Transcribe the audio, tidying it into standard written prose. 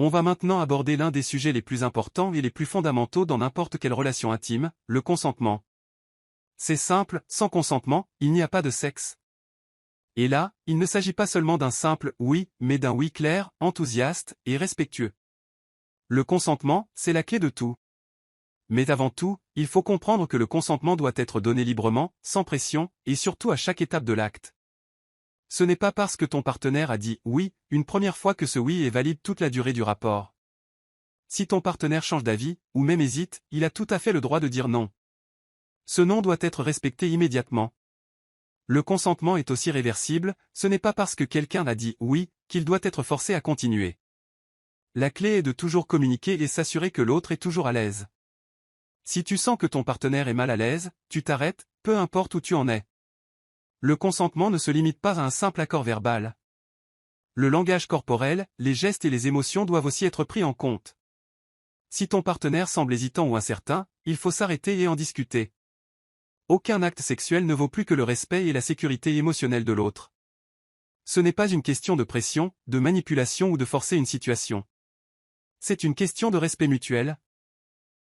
On va maintenant aborder l'un des sujets les plus importants et les plus fondamentaux dans n'importe quelle relation intime, le consentement. C'est simple, sans consentement, il n'y a pas de sexe. Et là, il ne s'agit pas seulement d'un simple « oui », mais d'un « oui » clair, enthousiaste et respectueux. Le consentement, c'est la clé de tout. Mais avant tout, il faut comprendre que le consentement doit être donné librement, sans pression, et surtout à chaque étape de l'acte. Ce n'est pas parce que ton partenaire a dit « oui » une première fois que ce « oui » est valide toute la durée du rapport. Si ton partenaire change d'avis, ou même hésite, il a tout à fait le droit de dire non. Ce non doit être respecté immédiatement. Le consentement est aussi réversible, ce n'est pas parce que quelqu'un a dit « oui » qu'il doit être forcé à continuer. La clé est de toujours communiquer et s'assurer que l'autre est toujours à l'aise. Si tu sens que ton partenaire est mal à l'aise, tu t'arrêtes, peu importe où tu en es. Le consentement ne se limite pas à un simple accord verbal. Le langage corporel, les gestes et les émotions doivent aussi être pris en compte. Si ton partenaire semble hésitant ou incertain, il faut s'arrêter et en discuter. Aucun acte sexuel ne vaut plus que le respect et la sécurité émotionnelle de l'autre. Ce n'est pas une question de pression, de manipulation ou de forcer une situation. C'est une question de respect mutuel,